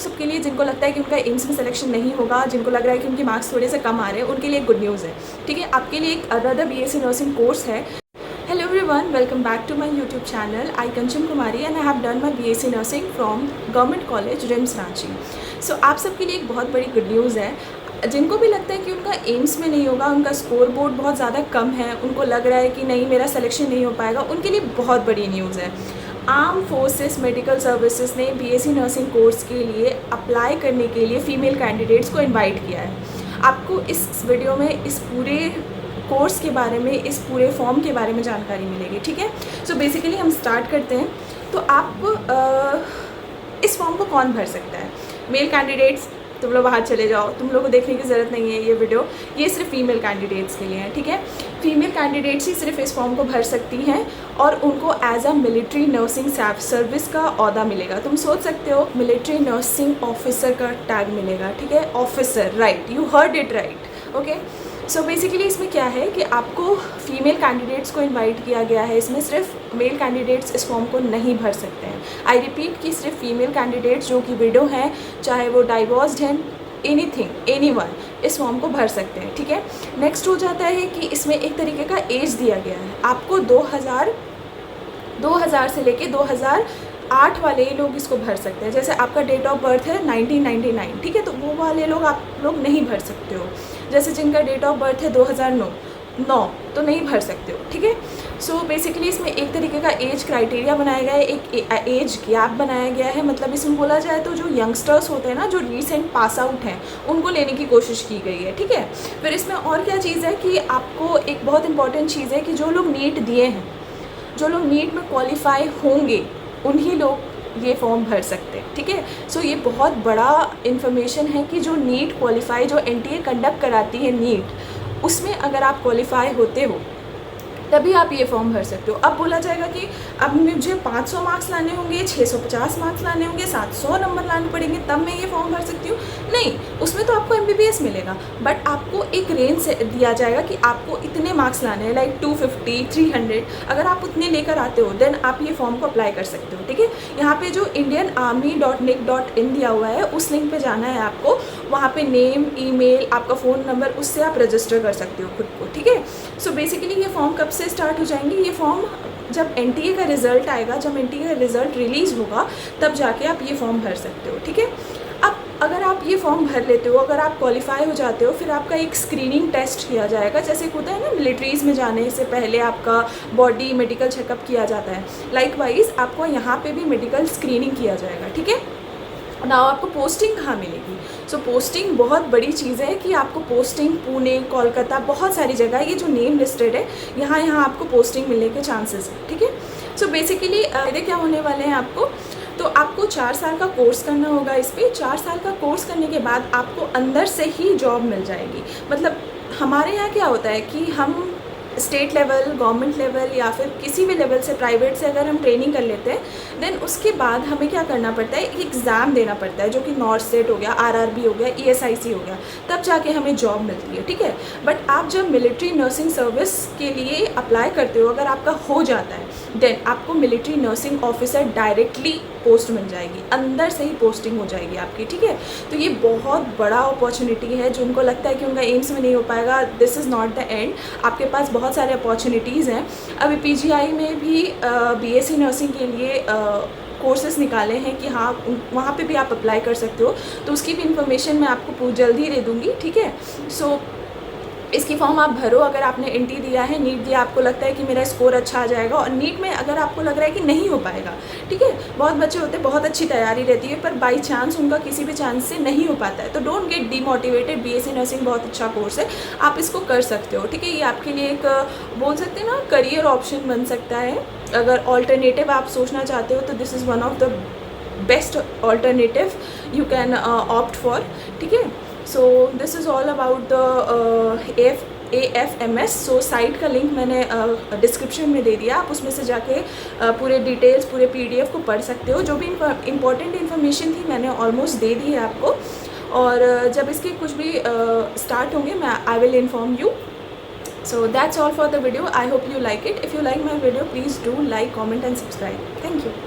सबके लिए जिनको लगता है कि उनका एम्स में सिलेक्शन नहीं होगा, जिनको लग रहा है कि उनके मार्क्स थोड़े से कम आ रहे हैं, उनके लिए एक गुड न्यूज़ है, ठीक है। आपके लिए एक अदर बीएससी नर्सिंग कोर्स है। Hello everyone, welcome back to my YouTube channel. I Kanchan Kumari and I have done my BSc Nursing from Government College, RIMS Ranchi. So आप सबके लिए एक बहुत बड़ी गुड न्यूज़ है। जिनको भी लगता है कि उनका एम्स में नहीं होगा, उनका स्कोर बोर्ड बहुत ज़्यादा कम है, उनको लग रहा है कि नहीं मेरा सिलेक्शन नहीं हो पाएगा, उनके लिए बहुत बड़ी न्यूज़ है। आर्म फोर्सेस मेडिकल सर्विसेज ने बीएससी नर्सिंग कोर्स के लिए अप्लाई करने के लिए फ़ीमेल कैंडिडेट्स को इनवाइट किया है। आपको इस वीडियो में इस पूरे कोर्स के बारे में, इस पूरे फॉर्म के बारे में जानकारी मिलेगी, ठीक है। सो बेसिकली हम स्टार्ट करते हैं। तो आप इस फॉर्म को कौन भर सकता है? मेल कैंडिडेट्स तुम लोग बाहर चले जाओ, तुम लोग को देखने की ज़रूरत नहीं है ये वीडियो, ये सिर्फ फीमेल कैंडिडेट्स के लिए है, ठीक है। फीमेल कैंडिडेट्स ही सिर्फ इस फॉर्म को भर सकती हैं और उनको as a military nursing service का ओहदा मिलेगा। तुम सोच सकते हो मिलिट्री नर्सिंग ऑफिसर का टैग मिलेगा, ठीक है, officer, right, you heard it right, okay. So basically इसमें क्या है कि आपको फीमेल कैंडिडेट्स को इनवाइट किया गया है, इसमें सिर्फ मेल कैंडिडेट्स इस फॉर्म को नहीं भर सकते हैं। आई रिपीट कि सिर्फ फीमेल कैंडिडेट्स जो कि विडो हैं, चाहे वो डाइवोर्स्ड हैं, एनीथिंग, एनीवन, इस फॉर्म को भर सकते हैं, ठीक है। नेक्स्ट हो जाता है कि इसमें एक तरीके का एज दिया गया है आपको। 2000 से लेके 2008 वाले लोग इसको भर सकते हैं। जैसे आपका डेट ऑफ बर्थ है 1999, ठीक है, तो वो वाले लोग आप लोग नहीं भर सकते हो। जैसे जिनका डेट ऑफ बर्थ है 2009 तो नहीं भर सकते हो, ठीक है। सो बेसिकली इसमें एक तरीके का एज क्राइटेरिया बनाया गया है, एक एज गैप बनाया गया है। मतलब इसमें बोला जाए तो जो यंगस्टर्स होते हैं ना, जो रिसेंट पास आउट हैं, उनको लेने की कोशिश की गई है, ठीक है। फिर इसमें और क्या चीज़ है कि आपको एक बहुत इंपॉर्टेंट चीज़ है कि जो लोग नीट दिए हैं, जो लोग नीट में क्वालिफाई होंगे, उन्हीं लोग ये फॉर्म भर सकते हैं, ठीक है। सो ये बहुत बड़ा इन्फॉर्मेशन है कि जो नीट क्वालिफाई, जो एनटीए कंडक्ट कराती है नीट, उसमें अगर आप क्वालिफाई होते हो तभी आप ये फॉर्म भर सकते हो। अब बोला जाएगा कि अब मुझे 500 मार्क्स लाने होंगे, 650 मार्क्स लाने होंगे, 700 नंबर लाने पड़ेंगे तब मैं ये फॉर्म भर सकती हूँ। नहीं, उसमें तो आपको एमबीबीएस मिलेगा, बट आपको एक रेंज दिया जाएगा कि आपको इतने मार्क्स लाने हैं, लाइक 250, 300। अगर आप उतने लेकर आते हो देन आप ये फॉर्म को अप्लाई कर सकते हो, ठीक है। यहाँ पे जो indianarmy.nic.in दिया हुआ है, उस लिंक पे जाना है आपको। वहाँ पे नेम, ईमेल, आपका फ़ोन नंबर, उससे आप रजिस्टर कर सकते हो खुद को, ठीक है। सो बेसिकली ये फॉर्म कब से स्टार्ट हो जाएंगे? ये फॉर्म जब एनटीए का रिज़ल्ट आएगा, जब एनटीए का रिज़ल्ट रिलीज़ होगा, तब जाके आप ये फॉर्म भर सकते हो, ठीक है। अब अगर आप ये फॉर्म भर लेते हो, अगर आप क्वालिफाई हो जाते हो, फिर आपका एक स्क्रीनिंग टेस्ट किया जाएगा। जैसे होता है ना, मिलिट्रीज़ में जाने से पहले आपका बॉडी मेडिकल चेकअप किया जाता है, लाइकवाइज आपको यहाँ पे भी मेडिकल स्क्रीनिंग किया जाएगा, ठीक है। ना आपको पोस्टिंग कहाँ मिलेगी? सो पोस्टिंग बहुत बड़ी चीज़ है कि आपको पोस्टिंग पुणे, कोलकाता, बहुत सारी जगह, ये जो नेम लिस्टेड है, यहाँ आपको पोस्टिंग मिलने के चांसेस हैं, ठीक है। सो बेसिकली फायदे क्या होने वाले हैं आपको? तो आपको 4 साल का कोर्स करना होगा। इस पर 4 साल का कोर्स करने के बाद आपको अंदर से ही जॉब मिल जाएगी। मतलब हमारे यहाँ क्या होता है कि हम स्टेट लेवल, गवर्नमेंट लेवल या फिर किसी भी लेवल से, प्राइवेट से अगर हम ट्रेनिंग कर लेते हैं, देन उसके बाद हमें क्या करना पड़ता है, एक एग्ज़ाम देना पड़ता है, जो कि नॉर्थ सेट हो गया, आरआरबी हो गया, ईएसआईसी हो गया, तब जाके हमें जॉब मिलती है, ठीक है। बट आप जब मिलिट्री नर्सिंग सर्विस के लिए अप्लाई करते हो, अगर आपका हो जाता है, देन आपको military nursing officer directly post मिल जाएगी, अंदर से ही पोस्टिंग हो जाएगी आपकी, ठीक है। तो ये बहुत बड़ा अपॉर्चुनिटी है। जिनको लगता है कि उनका एम्स में नहीं हो पाएगा, this is not the end. आपके पास बहुत सारे अपॉर्चुनिटीज़ हैं। अभी पीजीआई में भी बीएससी नर्सिंग के लिए कोर्सेज निकाले हैं कि हाँ, वहाँ पे भी आप अप्लाई कर सकते हो। तो उसकी भी इन्फॉर्मेशन मैं आपको जल्द ही दे दूँगी, ठीक है। सो इसकी फॉर्म आप भरो। अगर आपने एनटी दिया है, नीट दिया, आपको लगता है कि मेरा स्कोर अच्छा आ जाएगा, और नीट में अगर आपको लग रहा है कि नहीं हो पाएगा, ठीक है, बहुत बच्चे होते हैं, बहुत अच्छी तैयारी रहती है, पर बाई चांस उनका किसी भी चांस से नहीं हो पाता है, तो don't get demotivated. BSc nursing बहुत अच्छा कोर्स है, आप इसको कर सकते हो, ठीक है। ये आपके लिए एक बोल सकते हैं ना, करियर ऑप्शन बन सकता है। अगर ऑल्टरनेटिव आप सोचना चाहते हो तो this is one of the best alternative you can opt for, ठीक है। So this is all about the AFMS। So site का लिंक मैंने डिस्क्रिप्शन में दे दिया, आप उसमें से जाके पूरे डिटेल्स, पूरे PDF को पढ़ सकते हो। जो भी इम्पॉर्टेंट इन्फॉर्मेशन थी मैंने ऑलमोस्ट दे दी है आपको, और जब इसके कुछ भी स्टार्ट होंगे मैं I will inform you. So that's all for the video. I hope you like it. If you like my video, please do like, comment and subscribe. Thank you.